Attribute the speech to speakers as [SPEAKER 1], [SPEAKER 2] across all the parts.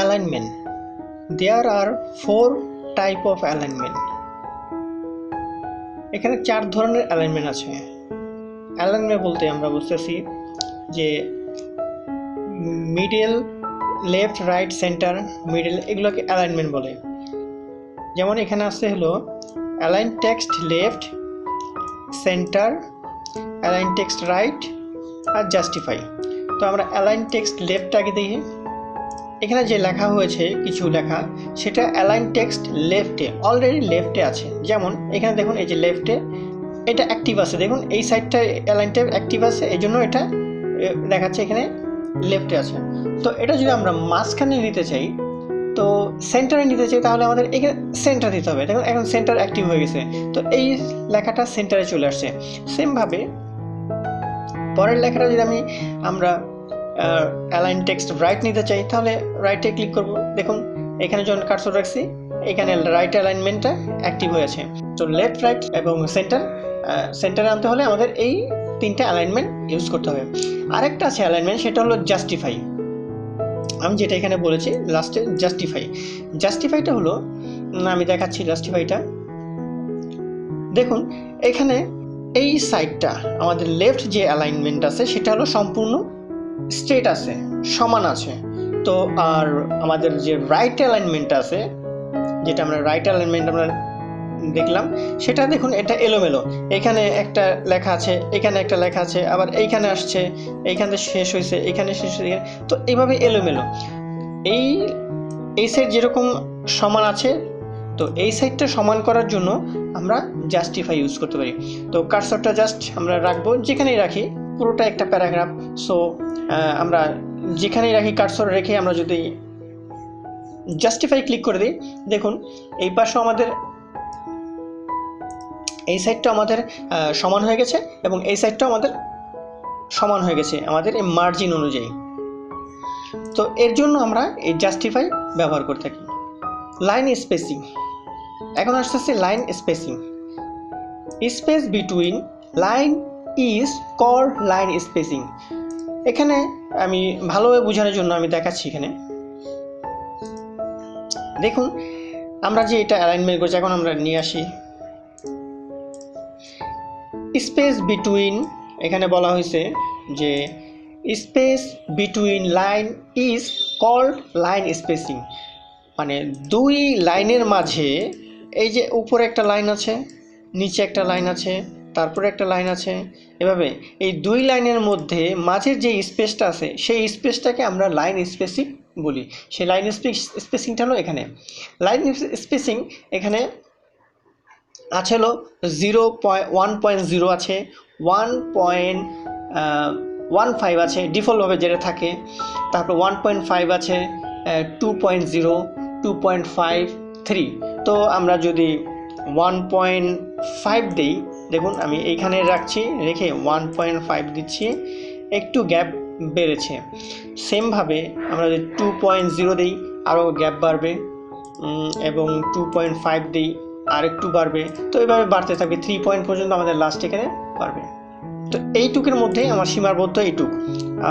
[SPEAKER 1] alignment. There are 4 type of alignment. এখানে 4 ধরনের alignment আছে। অ্যালাইনমেন্ট বলতে আমরা বুঝতেছি যে middle, left, right, centre, middle, এগুলোকে অ্যালাইনমেন্ট বলে। যেমন এখানে আছে হলো align text left, centre, align text right আর জাস্টিফাই। তো আমরা অ্যালাইন টেক্সট লেফটটাকে দেখি। এখানে যে লেখা হয়েছে কিছু লেখা, সেটা অ্যালাইন টেক্সট লেফটে, অলরেডি লেফটে আছে। যেমন এখানে দেখুন, এই যে লেফটে এটা অ্যাক্টিভ আছে, দেখুন এই সাইডটা অ্যালাইনটা অ্যাক্টিভ আছে, এই জন্য এটা দেখাচ্ছে এখানে লেফটে আছে। তো এটা যদি আমরা মাঝখানে নিতে চাই, তো সেন্টারে নিতে চাই, তাহলে আমাদের এখানে সেন্টার দিতে হবে। দেখুন এখন সেন্টার অ্যাক্টিভ হয়ে গেছে, তো এই লেখাটা সেন্টারে চলে আসছে। সেমভাবে পরের লেখাটা যদি আমরা অ্যালাইন টেক্সট রাইট নিতে চাই, তাহলে রাইটে ক্লিক করব। দেখুন এখানে যখন কার্সর রাখছি, এখানে রাইট অ্যালাইনমেন্টটা অ্যাক্টিভ হয়ে আছে। তো লেফট, রাইট এবং সেন্টারে আনতে হলে আমাদের এই 3টা অ্যালাইনমেন্ট ইউজ করতে হবে। আরেকটা আছে অ্যালাইনমেন্ট, সেটা হলো জাস্টিফাই। আমি যেটা এখানে বলেছি লাস্টে জাস্টিফাইটা হলো, আমি দেখাচ্ছি জাস্টিফাইটা। দেখুন এখানে এই সাইডটা আমাদের লেফট যে অ্যালাইনমেন্ট আছে সেটা হলো সম্পূর্ণ স্ট্রেট আছে, সমান আছে। তো আর আমাদের যে রাইট অ্যালাইনমেন্ট আছে, যেটা আমরা রাইট অ্যালাইনমেন্ট আমরা দেখলাম, সেটা দেখুন এটা এলোমেলো। এখানে একটা লেখা আছে, এখানে একটা লেখা আছে, আবার এইখানে আসছে, এইখানে শেষ হয়েছে, এখানে শেষ হয়েছে। তো এইভাবে এলোমেলো। এই সাইড যেরকম সমান আছে, তো এই সাইডটা সমান করার জন্য আমরা জাস্টিফাই ইউজ করতে পারি। তো কার্সরটা জাস্ট আমরা রাখবো যেখানেই রাখি, পুরোটা একটা প্যারাগ্রাফ। সো আমরা যেখানেই রাখি কার্সর রেখে আমরা যদি জাস্টিফাই ক্লিক করে দিই, দেখুন এই পাশে আমাদের এই সাইডটা আমাদের সমান হয়ে গেছে এবং এই সাইডটাও আমাদের সমান হয়ে গেছে আমাদের এই মার্জিন অনুযায়ী। তো এর জন্য আমরা এই জাস্টিফাই ব্যবহার করে থাকি। লাইন স্পেসিং, এখন আসতেছে line spacing. Space between line is called line spacing. এখানে আমি ভালোভাবে বোঝানোর জন্য আমি দেখাচ্ছি। এখানে দেখুন আমরা যে এটা অ্যালাইনমেন্ট করছি, এখন আমরা নিয়ে আসি স্পেস বিটুইন। এখানে বলা হয়েছে যে space between line is called line spacing, মানে 2 লাইনের মাঝে, এই যে উপরে একটা লাইন আছে, নিচে একটা লাইন আছে, তারপরে একটা লাইন আছে, এভাবে এই 2 লাইনের মধ্যে মাঝের যে স্পেসটা আছে, সেই স্পেসটাকে আমরা লাইন স্পেসিং বলি। সেই লাইন স্পেসিংটা হলো এখানে লাইন স্পেসিং। এখানে আছে হলো 1.0 আছে, 1.15 আছে ডিফল্টভাবে যেটা থাকে, তারপর 1.5 আছে, 2.0, 2.53। তো আমরা যদি 1.5 দিই, দেখুন আমি এইখানে রাখছি, রেখে 1.5 দিচ্ছি, একটু গ্যাপ বেড়েছে। সেমভাবে আমরা যদি 2.0 দিই, আরও গ্যাপ বাড়বে, এবং 2.5 দিই, আর একটু বাড়বে। তো এইভাবে বাড়তে থাকবে, 3 পয়েন্ট পর্যন্ত আমাদের লাস্ট এখানে বাড়বে। তো এইটুকের মধ্যেই আমার সীমাবদ্ধ এইটুক,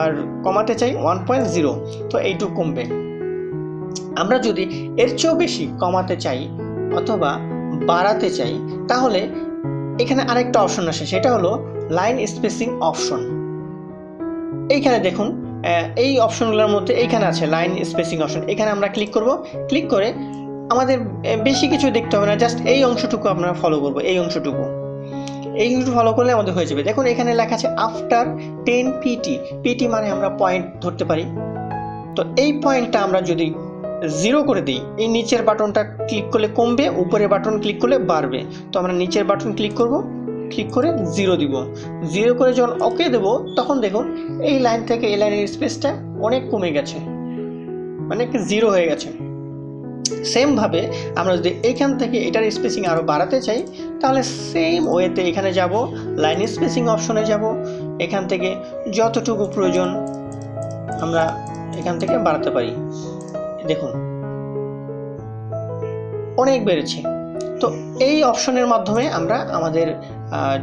[SPEAKER 1] আর কমাতে চাই 1.0, তো এইটুক কমবে। আমরা যদি এর চেয়েও বেশি কমাতে চাই অথবা বাড়াতে চাই, তাহলে এখানে আরেকটা অপশন আসে, সেটা হলো লাইন স্পেসিং অপশন। এইখানে দেখুন এই অপশনগুলোর মধ্যে এইখানে আছে লাইন স্পেসিং অপশন। এখানে আমরা ক্লিক করব। ক্লিক করে আমাদের বেশি কিছু দেখতে হবে না, জাস্ট এই অংশটুকু আমরা ফলো করব। এই অংশটুকু ফলো করলে আমাদের হয়ে যাবে। দেখুন এখানে লেখা আছে আফটার 10 পিটি। পিটি মানে আমরা পয়েন্ট ধরতে পারি। তো এই পয়েন্টটা আমরা যদি 0 করে দিই, এই নিচের বাটনটা ক্লিক করলে কমবে, উপরের বাটন ক্লিক করলে বাড়বে। তো আমরা নিচের বাটন ক্লিক করব, ক্লিক করে 0 দিব। 0 করে যখন ওকে দেব, তখন দেখুন এই লাইন থেকে এই লাইনের স্পেসটা অনেক কমে গেছে, মানে 0 হয়ে গেছে। সেমভাবে আমরা যদি এইখান থেকে এটার স্পেসিং আরও বাড়াতে চাই, তাহলে সেম ওয়েতে এখানে যাব, লাইন স্পেসিং অপশনে যাব, এখান থেকে যতটুকু প্রয়োজন আমরা এখান থেকে বাড়াতে পারি। দেখুন অনেক বেড়েছে। তো এই অপশনের মাধ্যমে আমরা আমাদের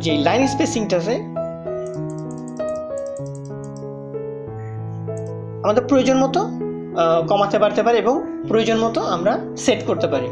[SPEAKER 1] যে লাইন স্পেসিংটা আছে, আমাদের প্রয়োজন মতো কমাতে বাড়তে পারি এবং প্রয়োজন মতো আমরা সেট করতে পারি।